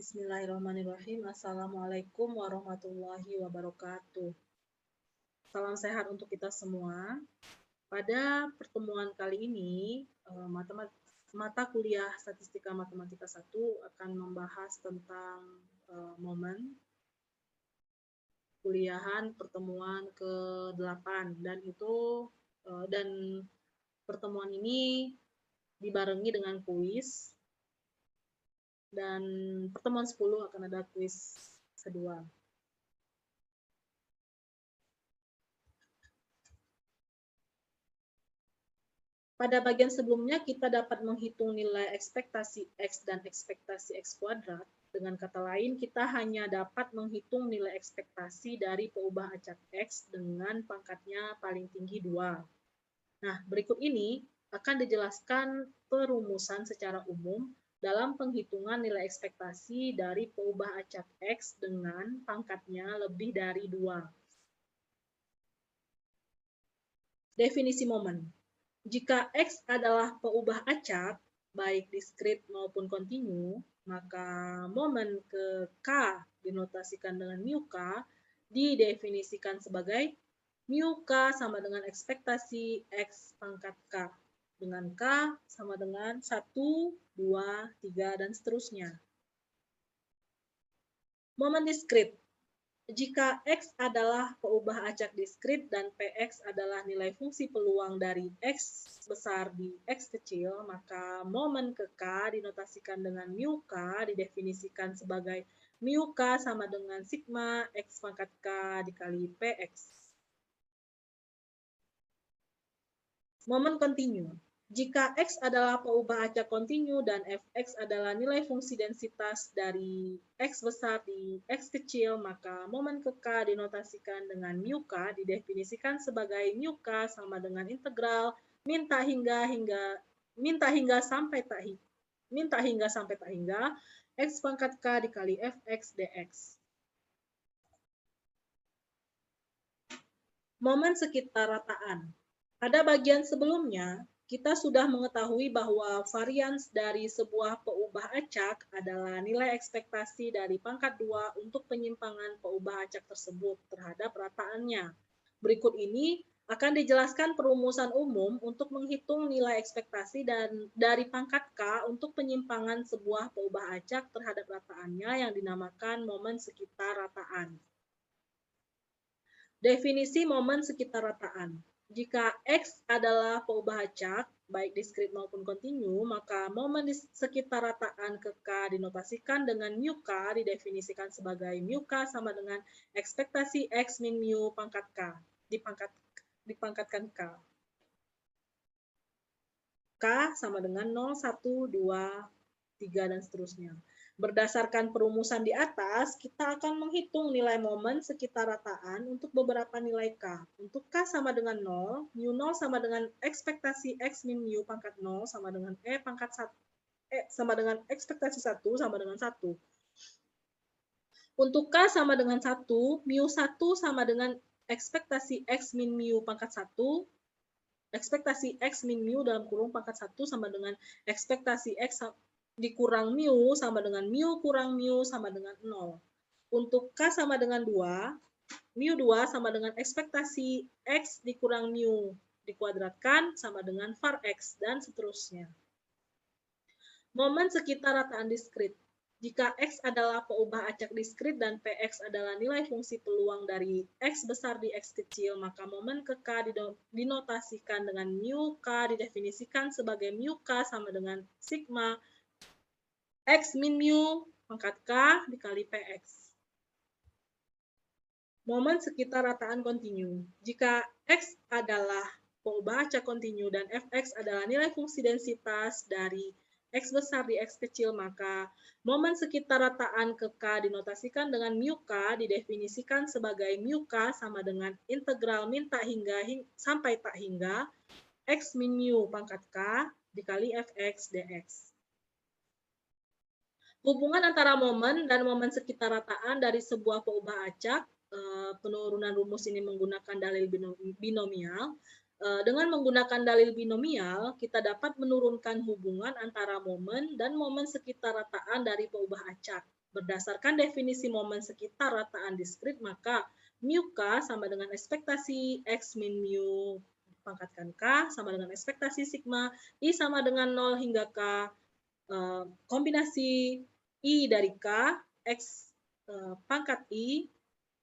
Bismillahirrahmanirrahim. Assalamualaikum warahmatullahi wabarakatuh. Salam sehat untuk kita semua. Pada pertemuan kali ini, mata kuliah Statistika Matematika 1 akan membahas tentang momen kuliahan pertemuan ke-8 dan pertemuan ini dibarengi dengan kuis. Dan pertemuan 10 akan ada kuis kedua. Pada bagian sebelumnya kita dapat menghitung nilai ekspektasi X dan ekspektasi X kuadrat. Dengan kata lain, kita hanya dapat menghitung nilai ekspektasi dari peubah acak X dengan pangkatnya paling tinggi 2. Nah, berikut ini akan dijelaskan perumusan secara umum dalam penghitungan nilai ekspektasi dari peubah acak X dengan pangkatnya lebih dari 2. Definisi momen. Jika X adalah peubah acak, baik diskrit maupun kontinu, maka momen ke K dinotasikan dengan mu K didefinisikan sebagai mu K sama dengan ekspektasi X pangkat K. Dengan K sama dengan 1, 2, 3, dan seterusnya. Momen diskrit. Jika X adalah peubah acak diskrit dan Px adalah nilai fungsi peluang dari X besar di X kecil, maka momen ke K dinotasikan dengan mu K didefinisikan sebagai mu K sama dengan sigma X pangkat K dikali Px. Momen kontinu. Jika X adalah peubah acak kontinu dan Fx adalah nilai fungsi densitas dari X besar di X kecil, maka momen ke K dinotasikan dengan mu K didefinisikan sebagai mu K sama dengan integral minta hingga sampai tak hingga X pangkat K dikali Fx dx. Momen sekitar rataan. Pada bagian sebelumnya, kita sudah mengetahui bahwa varians dari sebuah peubah acak adalah nilai ekspektasi dari pangkat 2 untuk penyimpangan peubah acak tersebut terhadap rataannya. Berikut ini akan dijelaskan perumusan umum untuk menghitung nilai ekspektasi dari pangkat K untuk penyimpangan sebuah peubah acak terhadap rataannya yang dinamakan momen sekitar rataan. Definisi momen sekitar rataan. Jika X adalah peubah acak, baik diskrit maupun kontinu, maka momen di sekitar rataan ke K dinotasikan dengan mu K didefinisikan sebagai mu K sama dengan ekspektasi X min mu pangkat K, dipangkatkan K. K sama dengan 0, 1, 2, 3, dan seterusnya. Berdasarkan perumusan di atas, kita akan menghitung nilai momen sekitar rataan untuk beberapa nilai K. Untuk K sama dengan 0, mu 0 sama dengan ekspektasi X min mu pangkat 0 sama dengan sama dengan ekspektasi 1 sama dengan 1. Untuk K sama dengan 1, mu 1 sama dengan ekspektasi X min mu pangkat 1, ekspektasi X min mu dalam kurung pangkat 1 sama dengan ekspektasi X dikurang mu sama dengan mu kurang mu sama dengan 0. Untuk K sama dengan 2, mu 2 sama dengan ekspektasi X dikurang mu dikuadratkan sama dengan var X, dan seterusnya. Momen sekitar rataan diskrit. Jika X adalah peubah acak diskrit dan Px adalah nilai fungsi peluang dari X besar di X kecil, maka momen ke K dinotasikan dengan mu K didefinisikan sebagai mu K sama dengan sigma X min mu pangkat K dikali Px. Momen sekitar rataan kontinu. Jika X adalah peubah acak kontinu dan Fx adalah nilai fungsi densitas dari X besar di X kecil, maka momen sekitar rataan ke K dinotasikan dengan mu K didefinisikan sebagai mu K sama dengan integral min tak hingga sampai tak hingga X min mu pangkat K dikali Fx dx. Hubungan antara momen dan momen sekitar rataan dari sebuah peubah acak, penurunan rumus ini menggunakan dalil binomial. Dengan menggunakan dalil binomial, kita dapat menurunkan hubungan antara momen dan momen sekitar rataan dari peubah acak. Berdasarkan definisi momen sekitar rataan diskrit, maka mu K sama dengan ekspektasi X min mu pangkatkan K sama dengan ekspektasi sigma I sama dengan 0 hingga K kombinasi I dari K X pangkat I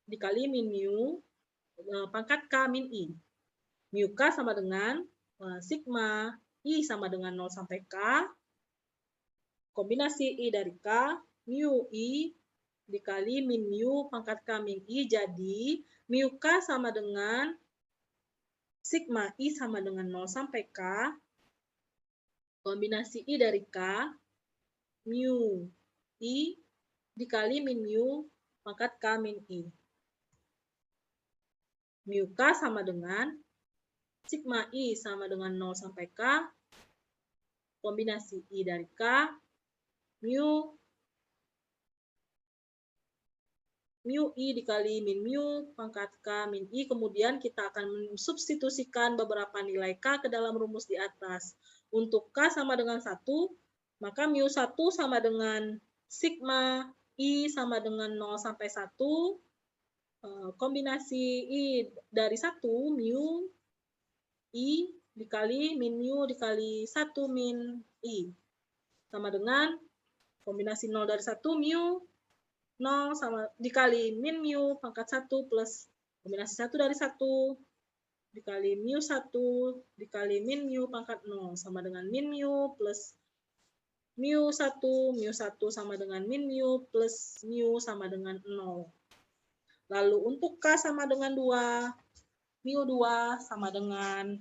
dikali min mu pangkat K min I. Mu K sama dengan sigma I sama dengan 0 sampai K kombinasi I dari K mu I dikali min mu pangkat K min I, jadi mu K sama dengan sigma I sama dengan 0 sampai K kombinasi I dari K mu I dikali min mu pangkat K min I. Mu K sama dengan sigma I sama dengan 0 sampai K kombinasi I dari K mu I dikali min mu pangkat K min I, kemudian kita akan mensubstitusikan beberapa nilai K ke dalam rumus di atas. Untuk K sama dengan 1, maka mu 1 sama dengan sigma I sama dengan 0 sampai 1, kombinasi I dari 1, mu I dikali min mu dikali 1 min I, sama dengan kombinasi 0 dari 1, mu 0 sama dikali min mu pangkat 1 plus kombinasi 1 dari 1 dikali mu 1 dikali min mu pangkat 0 sama dengan min mu plus mu 1 sama dengan min mu plus mu sama dengan 0. Lalu untuk K sama dengan 2, mu 2 sama dengan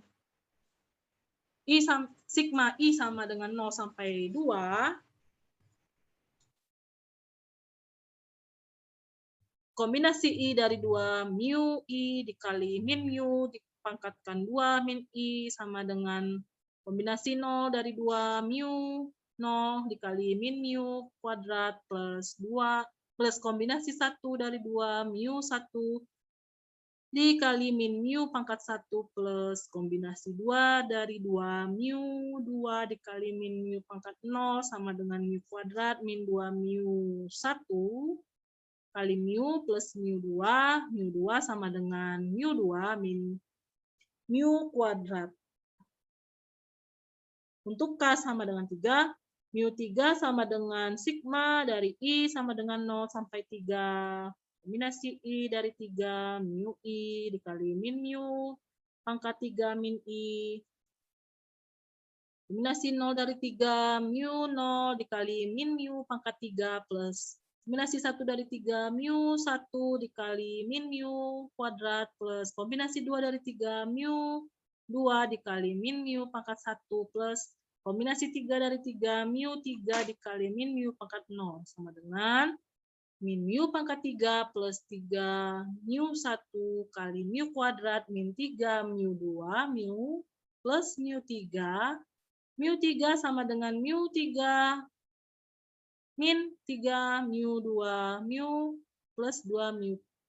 sigma I sama dengan 0 sampai 2, kombinasi I dari 2 mu I dikali min mu dipangkatkan 2 min I sama dengan kombinasi 0 dari 2 mu 0 dikali min mu kuadrat plus 2 plus kombinasi 1 dari 2 mu 1 dikali min mu pangkat 1 plus kombinasi 2 dari 2 mu 2 dikali min mu pangkat 0 sama dengan mu kuadrat min 2 mu 1 kali mu plus mu 2 sama dengan mu 2 min mu kuadrat. Untuk K sama dengan 3, mu 3 sama dengan sigma dari I sama dengan 0 sampai 3. Kombinasi I dari 3, mu I dikali min mu pangkat 3 min I. Kombinasi 0 dari 3, mu 0 dikali min mu pangkat 3 plus kombinasi 1 dari 3, mu 1 dikali min mu kuadrat plus kombinasi 2 dari 3, mu 2 dikali min mu pangkat 1 plus kombinasi 3 dari 3, mu 3 dikali min mu pangkat 0 sama dengan min mu pangkat 3 plus 3 mu 1 kali mu kuadrat min 3 mu 2 mu plus mu 3. Mu 3 sama dengan mu 3 min 3 mu 2 mu plus 2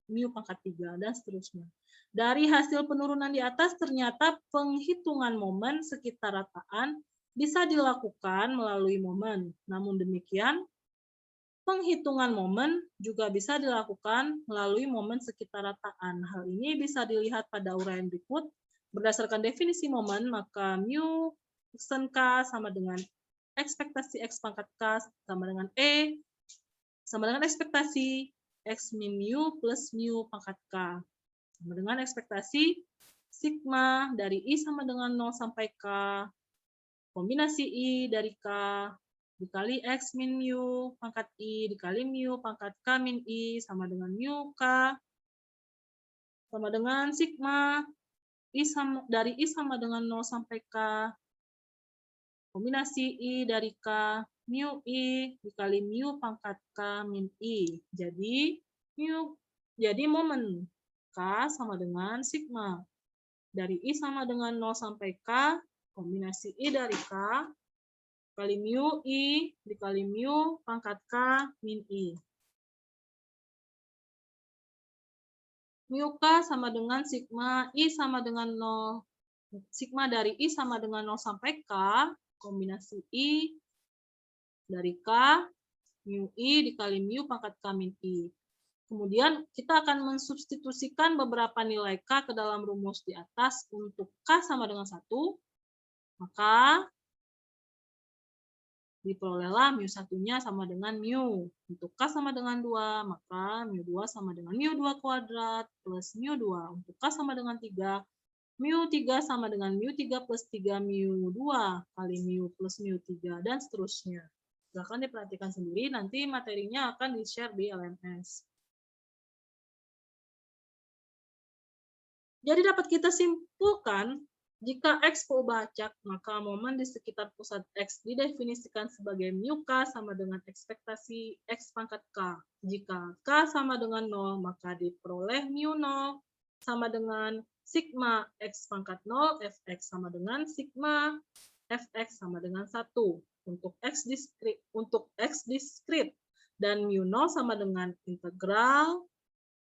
mu pangkat 3 dan seterusnya. Dari hasil penurunan di atas ternyata penghitungan momen sekitar rataan bisa dilakukan melalui momen. Namun demikian, penghitungan momen juga bisa dilakukan melalui momen sekitar rataan. Hal ini bisa dilihat pada uraian berikut. Berdasarkan definisi momen, maka mu K sama dengan ekspektasi X pangkat K sama dengan E sama dengan ekspektasi X min mu plus mu pangkat K sama dengan ekspektasi sigma dari I sama dengan 0 sampai K kombinasi I dari K dikali X min mu pangkat I dikali mu pangkat K min I sama dengan mu K sama dengan sigma dari I sama dengan 0 sampai K kombinasi I dari K mu I dikali mu pangkat K min I. Jadi momen K sama dengan sigma dari I sama dengan 0 sampai K kombinasi I dari K kali mu I dikali mu pangkat K min I. Mu K sama dengan sigma I sama dengan 0. Sigma dari I sama dengan 0 sampai K kombinasi I dari K mu I dikali mu pangkat K min I. Kemudian kita akan mensubstitusikan beberapa nilai K ke dalam rumus di atas. Untuk K sama dengan 1, maka diperolehlah mu 1-nya sama dengan mu. Untuk K sama dengan 2, maka mu 2 sama dengan mu 2 kuadrat plus mu 2. Untuk K sama dengan 3, mu 3 sama dengan mu 3 plus 3 mu 2 kali mu plus mu 3, dan seterusnya. Silahkan diperhatikan sendiri, nanti materinya akan di-share di LMS. Jadi dapat kita simpulkan, jika X peubah acak, maka momen di sekitar pusat X didefinisikan sebagai mu K sama dengan ekspektasi X pangkat K. Jika K sama dengan 0, maka diperoleh mu 0 sama dengan sigma X pangkat 0, Fx sama dengan sigma Fx sama dengan 1. Untuk X diskrit, dan mu 0 sama dengan integral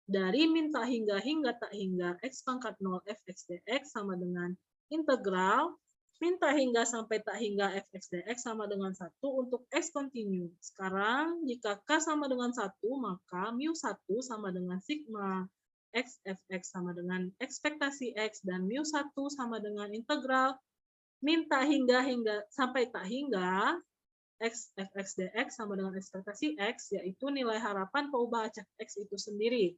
dari min tak hingga tak hingga X pangkat 0 Fx dx sama dengan integral min tak hingga sampai tak hingga Fx dx sama dengan 1 untuk X kontinu. Sekarang, jika K sama dengan 1, maka mu 1 sama dengan sigma X Fx sama dengan ekspektasi X, dan mu 1 sama dengan integral min tak hingga sampai tak hingga X Fx dx sama dengan ekspektasi X, yaitu nilai harapan peubah acak X itu sendiri.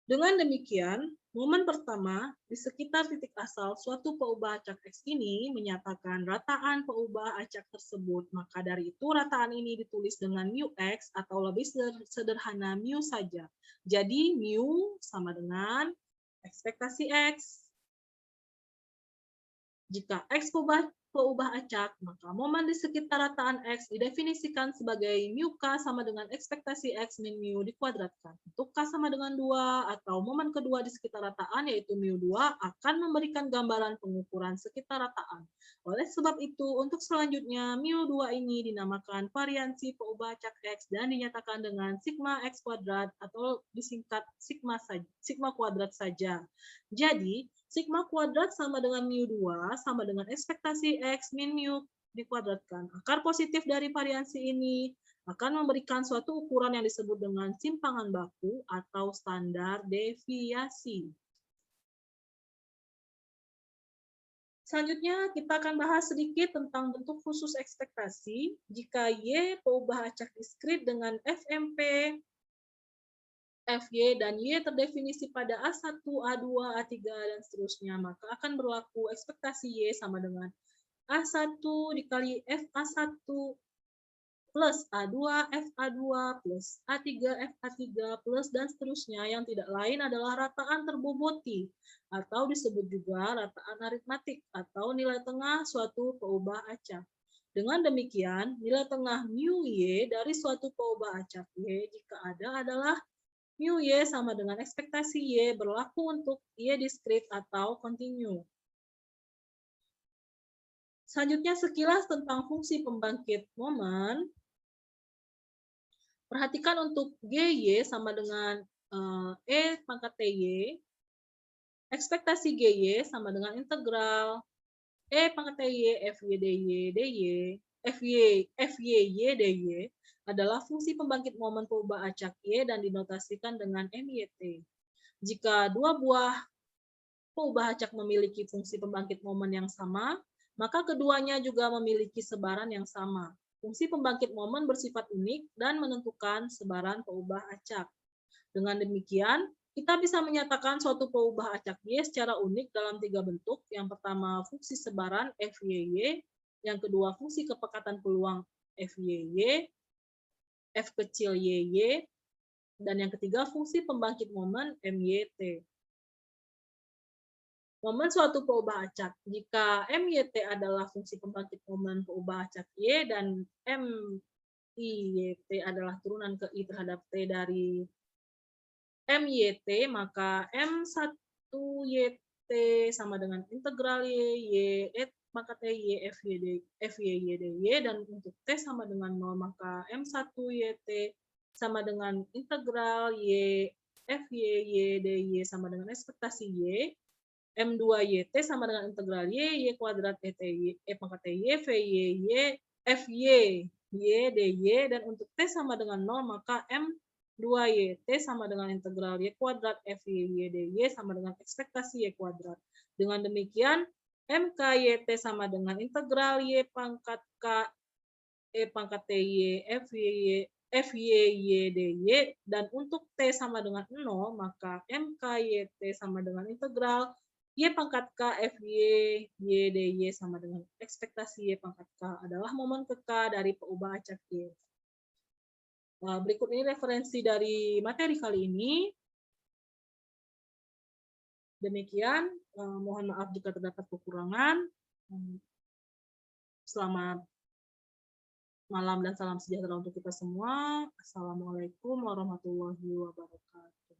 Dengan demikian, momen pertama di sekitar titik asal suatu peubah acak X ini menyatakan rataan peubah acak tersebut. Maka dari itu rataan ini ditulis dengan mu X atau lebih sederhana mu saja. Jadi mu sama dengan ekspektasi X. Jika X peubah acak, maka momen di sekitar rataan X didefinisikan sebagai mu K sama dengan ekspektasi X min mu dikuadratkan. Untuk K sama dengan 2 atau momen kedua di sekitar rataan yaitu mu 2 akan memberikan gambaran pengukuran sekitar rataan. Oleh sebab itu, untuk selanjutnya mu 2 ini dinamakan variansi peubah acak X dan dinyatakan dengan sigma X kuadrat atau disingkat sigma kuadrat saja. Jadi, sigma kuadrat sama dengan mu 2 sama dengan ekspektasi X min mu dikuadratkan. Akar positif dari variansi ini akan memberikan suatu ukuran yang disebut dengan simpangan baku atau standar deviasi. Selanjutnya, kita akan bahas sedikit tentang bentuk khusus ekspektasi jika Y peubah acak diskrit dengan FMP, Fy dan Y terdefinisi pada A1, A2, A3, dan seterusnya, maka akan berlaku ekspektasi Y sama dengan A1 dikali FA1 plus A2 FA2 plus A3 FA3 plus dan seterusnya, yang tidak lain adalah rataan terboboti atau disebut juga rataan aritmatik atau nilai tengah suatu peubah acak. Dengan demikian, nilai tengah mu Y dari suatu peubah acak Y jika ada adalah mu Y sama dengan ekspektasi Y berlaku untuk Y diskrit atau kontinu. Selanjutnya sekilas tentang fungsi pembangkit momen. Perhatikan untuk GY sama dengan E pangkat TY. Ekspektasi GY sama dengan integral E pangkat TY FY DY DY FYY DY adalah fungsi pembangkit momen peubah acak Y dan dinotasikan dengan MYT. Jika dua buah peubah acak memiliki fungsi pembangkit momen yang sama, maka keduanya juga memiliki sebaran yang sama. Fungsi pembangkit momen bersifat unik dan menentukan sebaran peubah acak. Dengan demikian, kita bisa menyatakan suatu peubah acak Y secara unik dalam 3 bentuk. Yang pertama, fungsi sebaran FYY. Yang kedua, fungsi kepekatan peluang FYY, F kecil YY. Dan yang ketiga, fungsi pembangkit momen MYT. Momen suatu peubah acak. Jika MYT adalah fungsi pembangkit momen peubah acak Y dan MIYT adalah turunan ke I terhadap T dari MYT, maka M1YT sama dengan integral Y maka T Y FY DY, dan untuk T sama dengan 0, maka M1YT sama dengan integral Y FY DY sama dengan ekspektasi Y. M2YT sama dengan integral Y kuadrat ETY, pangkat TY, FY Y dy, dan untuk T sama dengan 0, maka M2Y T sama dengan integral Y kuadrat FY dy sama dengan ekspektasi Y kuadrat. Dengan demikian, MKYT sama dengan integral Y pangkat K E pangkat TY FY dy, dan untuk T sama dengan 0, maka MKYT sama dengan integral Y pangkat K FY dy sama dengan ekspektasi Y pangkat K adalah momen ke K dari peubah acak Y. Nah, berikut ini referensi dari materi kali ini. Demikian, mohon maaf jika terdapat kekurangan. Selamat malam dan salam sejahtera untuk kita semua. Assalamualaikum warahmatullahi wabarakatuh.